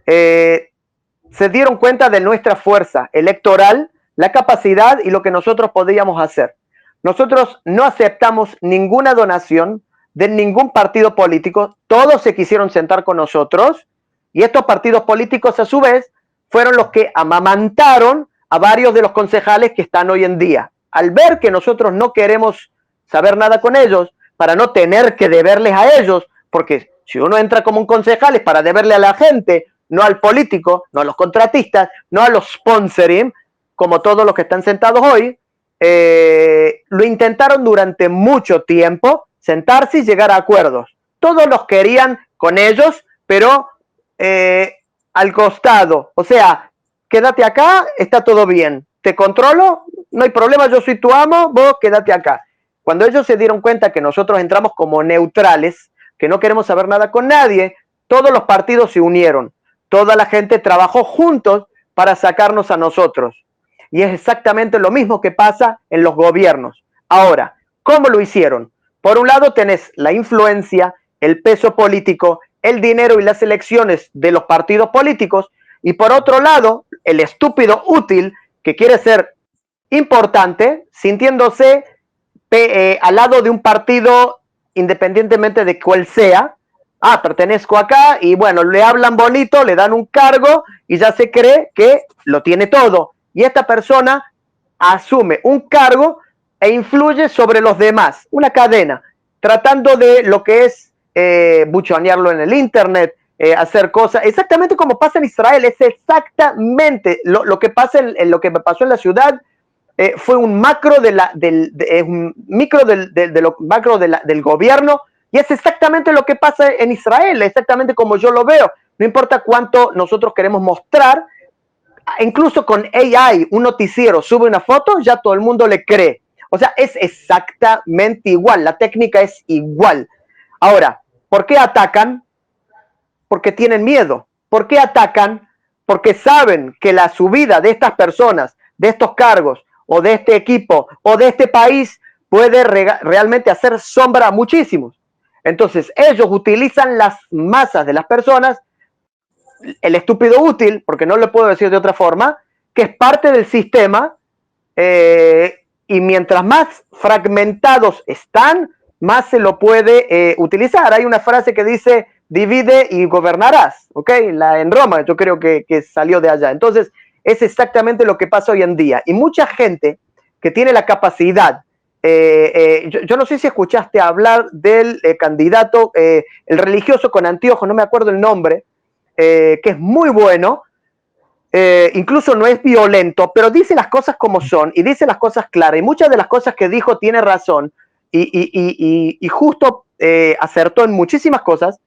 se dieron cuenta de nuestra fuerza electoral, la capacidad y lo que nosotros podíamos hacer. Nosotros no aceptamos ninguna donación de ningún partido político. Todos se quisieron sentar con nosotros, y estos partidos políticos a su vez fueron los que amamantaron a varios de los concejales que están hoy en día. Al ver que nosotros no queremos saber nada con ellos, para no tener que deberles a ellos, porque si uno entra como un concejal es para deberle a la gente, no al político, no a los contratistas, no a los sponsoring, como todos los que están sentados hoy. Lo intentaron durante mucho tiempo, sentarse y llegar a acuerdos. Todos los querían con ellos, pero al costado. O sea, quédate acá, está todo bien. Te controlo, no hay problema, yo soy tu amo, vos quédate acá. Cuando ellos se dieron cuenta que nosotros entramos como neutrales, que no queremos saber nada con nadie, todos los partidos se unieron. Toda la gente trabajó juntos para sacarnos a nosotros. Y es exactamente lo mismo que pasa en los gobiernos. Ahora, ¿cómo lo hicieron? Por un lado tenés la influencia, el peso político, el dinero y las elecciones de los partidos políticos, y por otro lado, el estúpido útil que quiere ser importante, sintiéndose al lado de un partido independientemente de cuál sea. Pertenezco acá, y bueno, le hablan bonito, le dan un cargo y ya se cree que lo tiene todo. Y esta persona asume un cargo e influye sobre los demás, una cadena, tratando de lo que es buchonearlo en el internet, hacer cosas, exactamente como pasa en Israel, es exactamente lo que pasa lo que pasó en la ciudad. Fue un macro un micro del gobierno, y es exactamente lo que pasa en Israel, exactamente como yo lo veo. No importa cuánto nosotros queremos mostrar, incluso con AI, un noticiero sube una foto, ya todo el mundo le cree. O sea, es exactamente igual, la técnica es igual. Ahora, ¿por qué atacan? Porque tienen miedo. ¿Por qué atacan? Porque saben que la subida de estas personas, de estos cargos, o de este equipo, o de este país, puede realmente hacer sombra a muchísimos. Entonces, ellos utilizan las masas de las personas, el estúpido útil, porque no lo puedo decir de otra forma, que es parte del sistema, y mientras más fragmentados están, más se lo puede utilizar. Hay una frase que dice, divide y gobernarás, ¿ok? En Roma, yo creo que salió de allá. Entonces, es exactamente lo que pasa hoy en día. Y mucha gente que tiene la capacidad, yo no sé si escuchaste hablar del candidato, el religioso con anteojos, no me acuerdo el nombre, que es muy bueno, incluso no es violento, pero dice las cosas como son y dice las cosas claras, y muchas de las cosas que dijo tiene razón, y justo acertó en muchísimas cosas,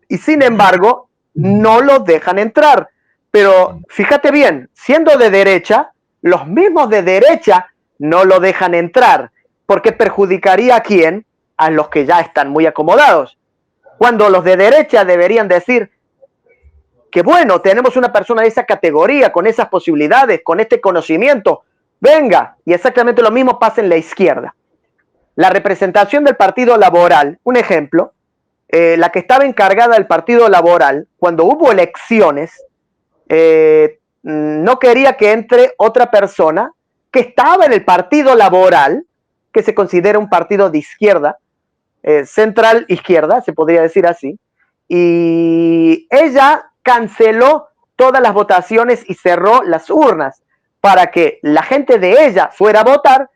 y sin embargo no lo dejan entrar. Pero fíjate bien, siendo de derecha, los mismos de derecha no lo dejan entrar, porque perjudicaría a quién, a los que ya están muy acomodados, cuando los de derecha deberían decir que bueno, tenemos una persona de esa categoría, con esas posibilidades, con este conocimiento, venga. Y exactamente lo mismo pasa en la izquierda. La representación del Partido Laboral, un ejemplo, la que estaba encargada del Partido Laboral, cuando hubo elecciones, no quería que entre otra persona que estaba en el Partido Laboral, que se considera un partido de izquierda, central izquierda, se podría decir así, y ella canceló todas las votaciones y cerró las urnas para que la gente de ella fuera a votar,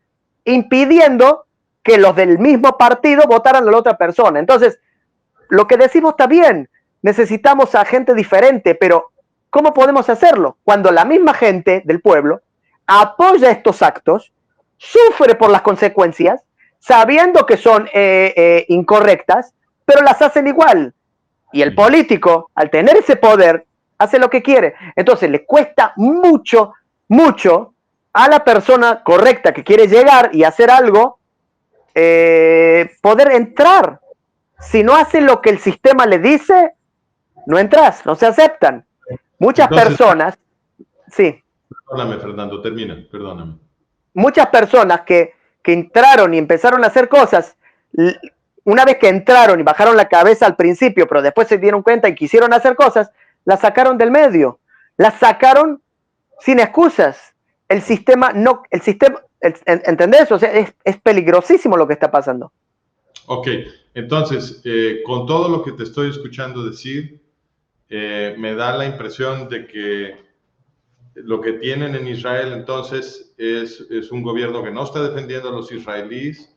impidiendo que los del mismo partido votaran a la otra persona. Entonces, lo que decimos está bien, necesitamos a gente diferente, pero ¿cómo podemos hacerlo? Cuando la misma gente del pueblo apoya estos actos, sufre por las consecuencias, sabiendo que son incorrectas, pero las hacen igual. Y el político, al tener ese poder, hace lo que quiere. Entonces le cuesta mucho, mucho a la persona correcta que quiere llegar y hacer algo, poder entrar. Si no hacen lo que el sistema le dice, no entras, no se aceptan. Muchas personas, sí. Perdóname, Fernando, termina, perdóname. Muchas personas que entraron y empezaron a hacer cosas, una vez que entraron y bajaron la cabeza al principio, pero después se dieron cuenta y quisieron hacer cosas, las sacaron del medio, las sacaron sin excusas. El sistema no, ¿entendés? O sea, es peligrosísimo lo que está pasando. Ok, entonces, con todo lo que te estoy escuchando decir, me da la impresión de que lo que tienen en Israel entonces es un gobierno que no está defendiendo a los israelíes,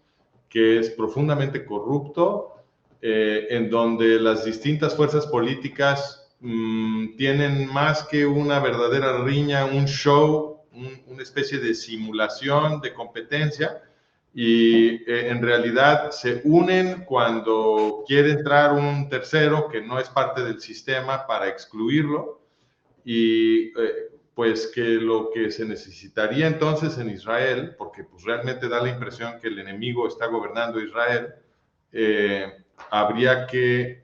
que es profundamente corrupto, en donde las distintas fuerzas políticas tienen más que una verdadera riña, un show, una especie de simulación de competencia, y en realidad se unen cuando quiere entrar un tercero que no es parte del sistema para excluirlo, y pues que lo que se necesitaría entonces en Israel, porque pues realmente da la impresión que el enemigo está gobernando Israel, habría que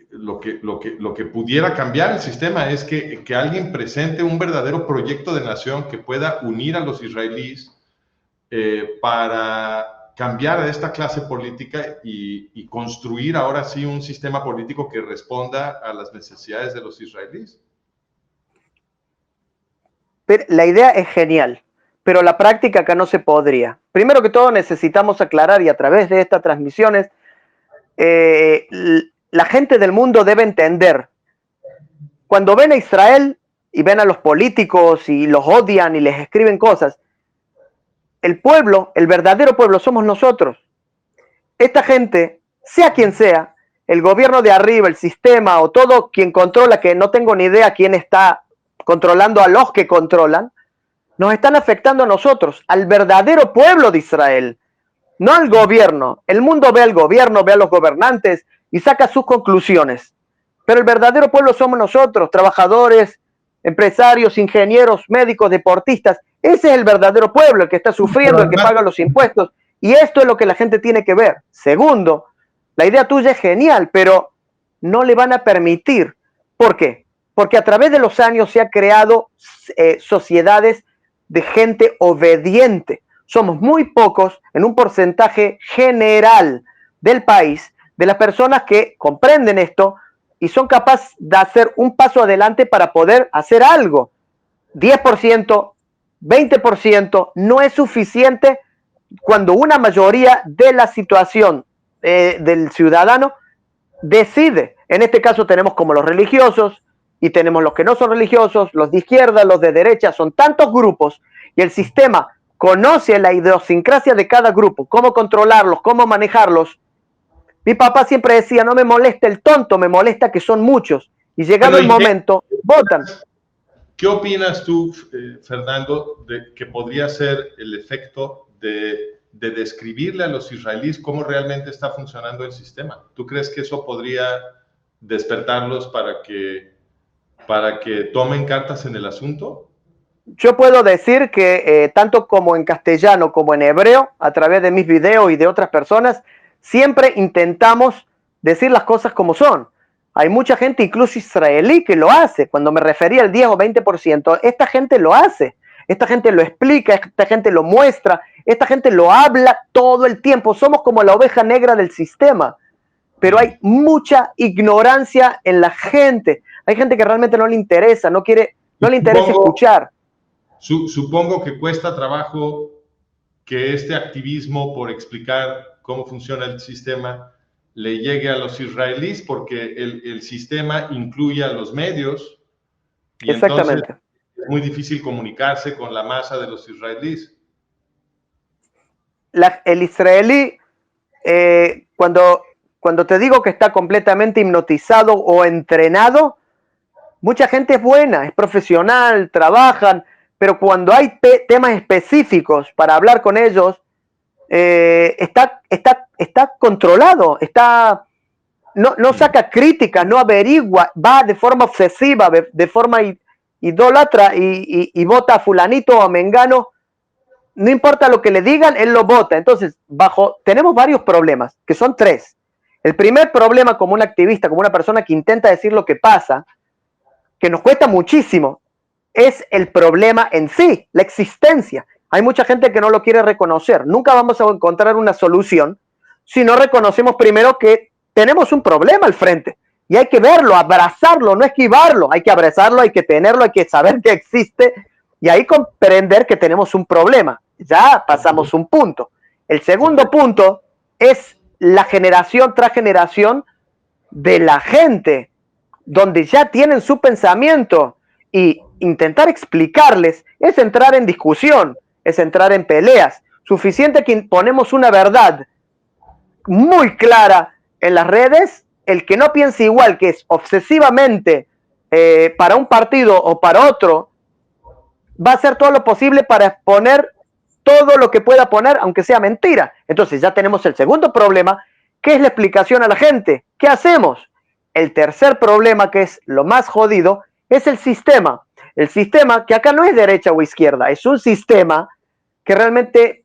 lo que pudiera cambiar el sistema es que alguien presente un verdadero proyecto de nación que pueda unir a los israelíes, para cambiar a esta clase política y construir ahora sí un sistema político que responda a las necesidades de los israelíes. Pero la idea es genial, pero la práctica acá no se podría. Primero que todo necesitamos aclarar, y a través de estas transmisiones, la gente del mundo debe entender, cuando ven a Israel y ven a los políticos y los odian y les escriben cosas, el pueblo, el verdadero pueblo somos nosotros. Esta gente sea quien sea, el gobierno de arriba, el sistema o todo quien controla, que no tengo ni idea quién está controlando a los que controlan, nos están afectando a nosotros, al verdadero pueblo de Israel, no al gobierno. El mundo ve al gobierno, ve a los gobernantes y saca sus conclusiones, pero el verdadero pueblo somos nosotros, trabajadores, empresarios, ingenieros, médicos, deportistas. Ese es el verdadero pueblo, el que está sufriendo, el que paga los impuestos, y esto es lo que la gente tiene que ver. Segundo, la idea tuya es genial, pero no le van a permitir. ¿Por qué? Porque a través de los años se han creado sociedades de gente obediente. Somos muy pocos en un porcentaje general del país de las personas que comprenden esto y son capaces de hacer un paso adelante para poder hacer algo. 10%, 20% no es suficiente cuando una mayoría de la situación del ciudadano decide. En este caso tenemos como los religiosos y tenemos los que no son religiosos, los de izquierda, los de derecha, son tantos grupos y el sistema conoce la idiosincrasia de cada grupo, cómo controlarlos, cómo manejarlos. Mi papá siempre decía, no me molesta el tonto, me molesta que son muchos. Y llegado el momento, votan. ¿Qué opinas tú, Fernando, de que podría ser el efecto de describirle a los israelíes cómo realmente está funcionando el sistema? ¿Tú crees que eso podría despertarlos para que tomen cartas en el asunto? Yo puedo decir que tanto como en castellano como en hebreo, a través de mis videos y de otras personas, siempre intentamos decir las cosas como son. Hay mucha gente, incluso israelí, que lo hace. Cuando me refería al 10 o 20%, esta gente lo hace. Esta gente lo explica, esta gente lo muestra, esta gente lo habla todo el tiempo. Somos como la oveja negra del sistema. Pero hay mucha ignorancia en la gente. Hay gente que realmente no le interesa, no le interesa escuchar. Supongo que cuesta trabajo que este activismo por explicar cómo funciona el sistema le llegue a los israelíes, porque el sistema incluye a los medios y exactamente. Entonces es muy difícil comunicarse con la masa de los israelíes. El israelí, cuando te digo que está completamente hipnotizado o entrenado, mucha gente es buena, es profesional, trabajan, pero cuando hay temas específicos para hablar con ellos, está controlado, no saca críticas, no averigua, va de forma obsesiva, de forma idólatra y vota a fulanito o a mengano. No importa lo que le digan, él lo vota. Entonces, tenemos varios problemas, que son tres. El primer problema, como un activista, como una persona que intenta decir lo que pasa, que nos cuesta muchísimo, es el problema en sí, la existencia. Hay mucha gente que no lo quiere reconocer. Nunca vamos a encontrar una solución si no reconocemos primero que tenemos un problema al frente. Y hay que verlo, abrazarlo, no esquivarlo. Hay que abrazarlo, hay que tenerlo, hay que saber que existe y ahí comprender que tenemos un problema. Ya pasamos un punto. El segundo punto es la generación tras generación de la gente, donde ya tienen su pensamiento y intentar explicarles es entrar en discusión, es entrar en peleas. Suficiente que ponemos una verdad muy clara en las redes, el que no piense igual, que es obsesivamente para un partido o para otro, va a hacer todo lo posible para exponer todo lo que pueda poner, aunque sea mentira. Entonces ya tenemos el segundo problema, que es la explicación a la gente. ¿Qué hacemos? El tercer problema, que es lo más jodido, es el sistema. El sistema que acá no es derecha o izquierda, es un sistema que realmente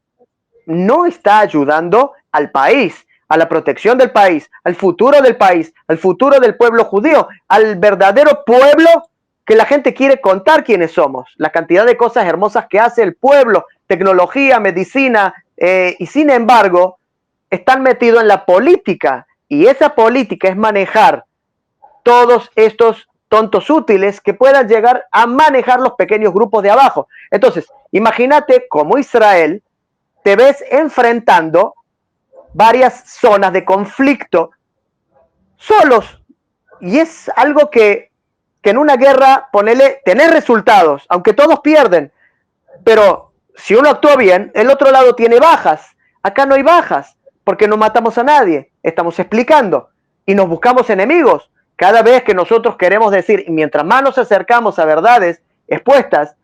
no está ayudando al país, a la protección del país, al futuro del país, al futuro del pueblo judío, al verdadero pueblo que la gente quiere contar quiénes somos, la cantidad de cosas hermosas que hace el pueblo, tecnología, medicina, y sin embargo están metidos en la política, y esa política es manejar todos estos tontos útiles que puedan llegar a manejar los pequeños grupos de abajo. Entonces, imagínate como Israel te ves enfrentando varias zonas de conflicto solos, y es algo que en una guerra, tener resultados, aunque todos pierden, pero si uno actúa bien, el otro lado tiene bajas. Acá no hay bajas, porque no matamos a nadie. estamos explicando y nos buscamos enemigos. Cada vez que nosotros queremos decir, y mientras más nos acercamos a verdades expuestas,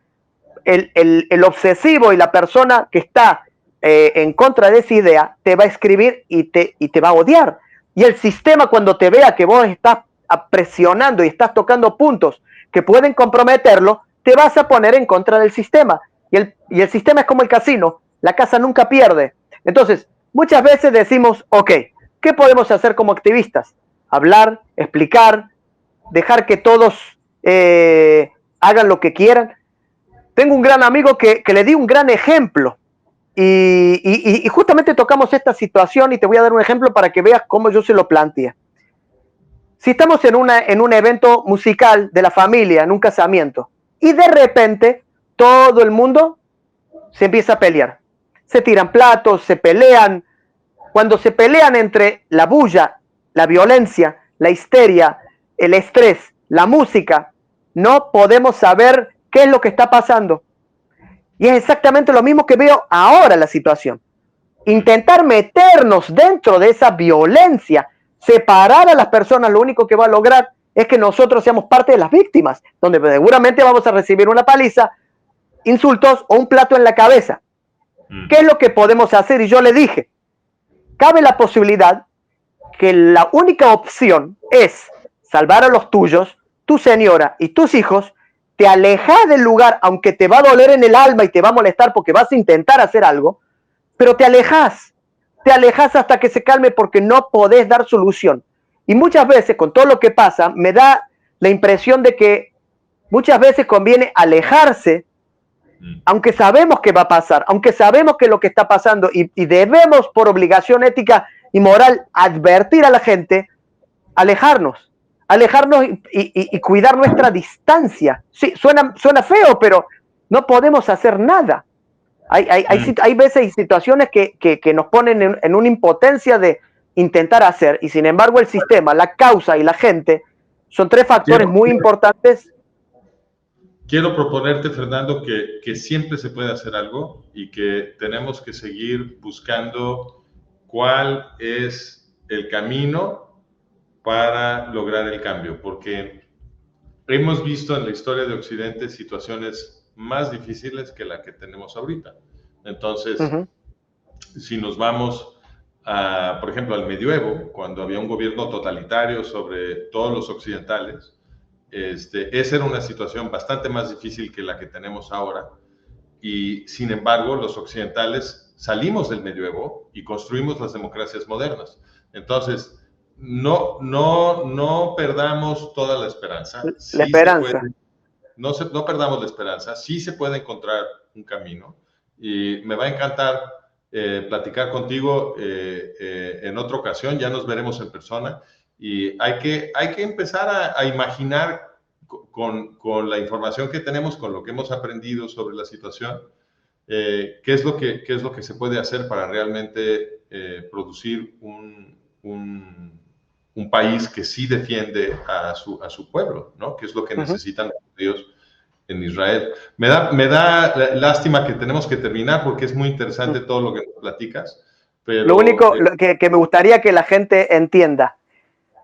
el obsesivo y la persona que está en contra de esa idea te va a escribir y te va a odiar. Y el sistema, cuando te vea que vos estás presionando y estás tocando puntos que pueden comprometerlo, te vas a poner en contra del sistema. Y el sistema es como el casino, la casa nunca pierde. Entonces, muchas veces decimos, ok, ¿qué podemos hacer como activistas? Hablar, explicar, dejar que todos hagan lo que quieran. Tengo un gran amigo que le di un gran ejemplo y justamente tocamos esta situación y te voy a dar un ejemplo para que veas cómo yo se lo planteé. Si estamos en un evento musical de la familia, en un casamiento, y de repente todo el mundo se empieza a pelear. Se tiran platos, se pelean. Cuando se pelean entre la bulla, la violencia, la histeria, el estrés, la música, no podemos saber qué es lo que está pasando. Y es exactamente lo mismo que veo ahora la situación. Intentar meternos dentro de esa violencia, separar a las personas, lo único que va a lograr es que nosotros seamos parte de las víctimas, donde seguramente vamos a recibir una paliza, insultos o un plato en la cabeza. ¿Qué es lo que podemos hacer? Y yo le dije, cabe la posibilidad que la única opción es salvar a los tuyos, tu señora y tus hijos, te alejas del lugar, aunque te va a doler en el alma y te va a molestar porque vas a intentar hacer algo, pero te alejas hasta que se calme porque no podés dar solución. Y muchas veces, con todo lo que pasa, me da la impresión de que muchas veces conviene alejarse, aunque sabemos que va a pasar, aunque sabemos que es lo que está pasando y debemos por obligación ética y moral advertir a la gente, alejarnos y cuidar nuestra distancia. Sí, suena feo, pero no podemos hacer nada. Hay veces y situaciones que nos ponen en una impotencia de intentar hacer, y sin embargo el sistema, la causa y la gente son tres factores muy importantes. Quiero proponerte, Fernando, que siempre se puede hacer algo y que tenemos que seguir buscando cuál es el camino para lograr el cambio, porque hemos visto en la historia de Occidente situaciones más difíciles que la que tenemos ahorita. Entonces, si nos vamos, por ejemplo, al medioevo, cuando había un gobierno totalitario sobre todos los occidentales, esa era una situación bastante más difícil que la que tenemos ahora, y sin embargo los occidentales salimos del medioevo y construimos las democracias modernas. Entonces, no perdamos toda la esperanza. Sí, la esperanza. No perdamos la esperanza, sí se puede encontrar un camino, y me va a encantar platicar contigo en otra ocasión. Ya nos veremos en persona. Y hay que empezar a imaginar con la información que tenemos, con lo que hemos aprendido sobre la situación, qué es lo que se puede hacer para realmente producir un país que sí defiende a su pueblo, ¿no? Que es lo que necesitan los judíos en Israel. Me da lástima que tenemos que terminar porque es muy interesante todo lo que nos platicas. Pero, lo único que me gustaría que la gente entienda,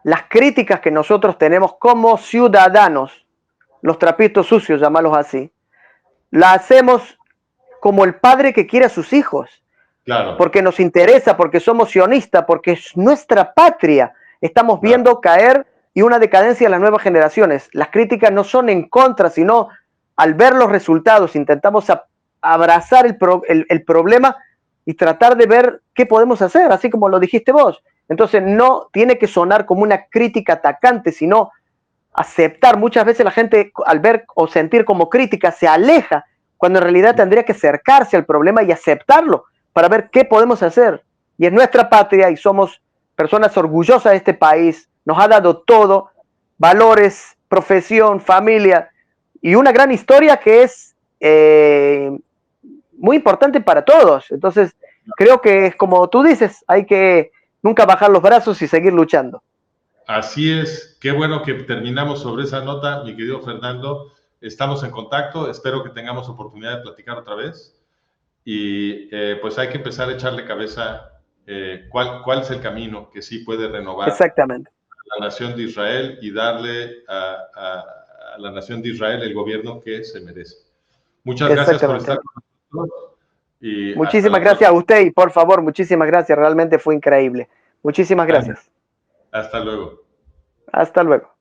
las críticas que nosotros tenemos como ciudadanos, los trapitos sucios, llamarlos así, la hacemos como el padre que quiere a sus hijos. Claro. Porque nos interesa, porque somos sionistas, porque es nuestra patria. Estamos viendo caer y una decadencia de las nuevas generaciones. Las críticas no son en contra, sino al ver los resultados intentamos abrazar el problema y tratar de ver qué podemos hacer, así como lo dijiste vos. Entonces no tiene que sonar como una crítica atacante, sino aceptar. Muchas veces la gente al ver o sentir como crítica se aleja, cuando en realidad tendría que acercarse al problema y aceptarlo para ver qué podemos hacer. Y es nuestra patria y somos personas orgullosas de este país. Nos ha dado todo, valores, profesión, familia y una gran historia que es muy importante para todos. Entonces creo que es como tú dices, hay que nunca bajar los brazos y seguir luchando. Así es, qué bueno que terminamos sobre esa nota, mi querido Fernando. Estamos en contacto, espero que tengamos oportunidad de platicar otra vez. Y pues hay que empezar a echarle cabeza cuál es el camino que sí puede renovar Exactamente. la nación de Israel y darle a la nación de Israel el gobierno que se merece. Muchas gracias por estar con nosotros. Y muchísimas gracias a usted y por favor, muchísimas gracias. Realmente fue increíble. Muchísimas gracias. Hasta luego. Hasta luego.